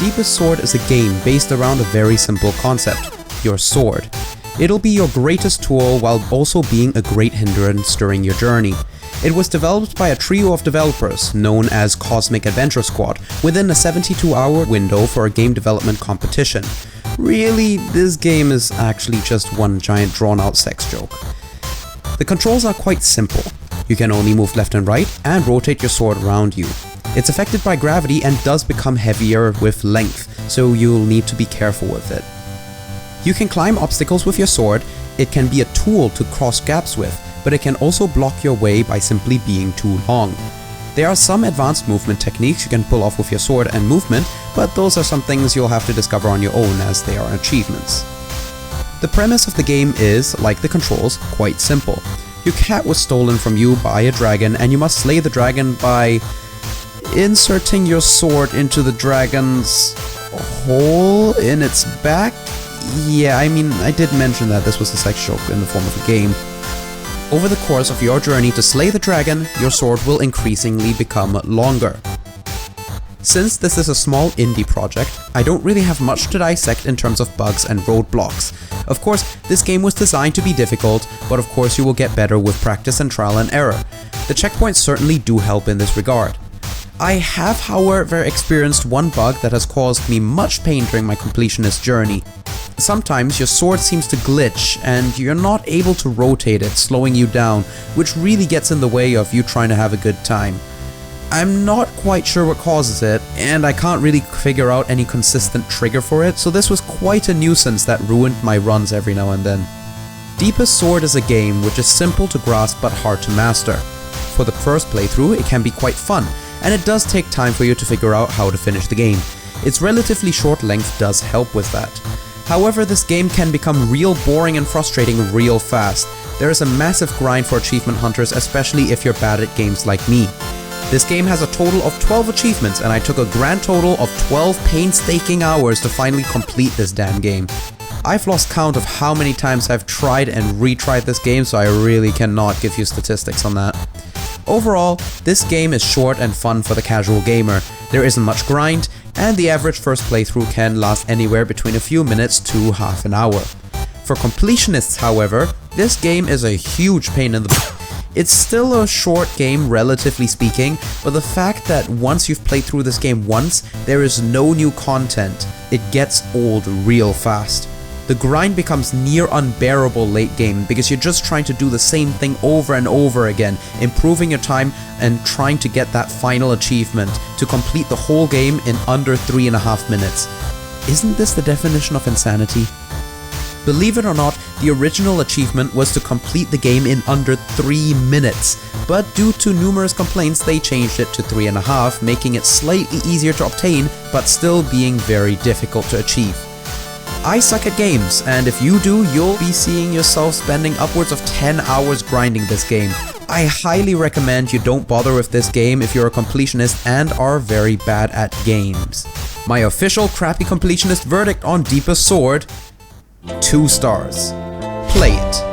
Deepest Sword is a game based around a very simple concept, your sword. It'll be your greatest tool while also being a great hindrance during your journey. It was developed by a trio of developers known as Cosmic Adventure Squad within a 72-hour window for a game development competition. Really, this game is actually just one giant drawn-out sex joke. The controls are quite simple. You can only move left and right and rotate your sword around you. It's affected by gravity and does become heavier with length, so you'll need to be careful with it. You can climb obstacles with your sword. It can be a tool to cross gaps with, but it can also block your way by simply being too long. There are some advanced movement techniques you can pull off with your sword and movement, but those are some things you'll have to discover on your own as they are achievements. The premise of the game is, like the controls, quite simple. Your cat was stolen from you by a dragon and you must slay the dragon by inserting your sword into the dragon's hole in its back? Yeah, I mean, I did mention that this was a sex joke in the form of a game. Over the course of your journey to slay the dragon, your sword will increasingly become longer. Since this is a small indie project, I don't really have much to dissect in terms of bugs and roadblocks. Of course, this game was designed to be difficult, but of course you will get better with practice and trial and error. The checkpoints certainly do help in this regard. I have, however, experienced one bug that has caused me much pain during my completionist journey. Sometimes your sword seems to glitch and you're not able to rotate it, slowing you down, which really gets in the way of you trying to have a good time. I'm not quite sure what causes it, and I can't really figure out any consistent trigger for it, so this was quite a nuisance that ruined my runs every now and then. Deepest Sword is a game which is simple to grasp but hard to master. For the first playthrough, it can be quite fun, and it does take time for you to figure out how to finish the game. Its relatively short length does help with that. However, this game can become real boring and frustrating real fast. There is a massive grind for achievement hunters, especially if you're bad at games like me. This game has a total of 12 achievements, and I took a grand total of 12 painstaking hours to finally complete this damn game. I've lost count of how many times I've tried and retried this game, so I really cannot give you statistics on that. Overall, this game is short and fun for the casual gamer. There isn't much grind, and the average first playthrough can last anywhere between a few minutes to half an hour. For completionists, however, this game is a huge pain in the butt. It's still a short game, relatively speaking, but the fact that once you've played through this game once, there is no new content, it gets old real fast. The grind becomes near unbearable late game because you're just trying to do the same thing over and over again, improving your time and trying to get that final achievement to complete the whole game in under 3.5 minutes. Isn't this the definition of insanity? Believe it or not, the original achievement was to complete the game in under 3 minutes, but due to numerous complaints they changed it to 3.5, making it slightly easier to obtain, but still being very difficult to achieve. I suck at games, and if you do, you'll be seeing yourself spending upwards of 10 hours grinding this game. I highly recommend you don't bother with this game if you're a completionist and are very bad at games. My official crappy completionist verdict on Deepest Sword: 2 stars. Play it.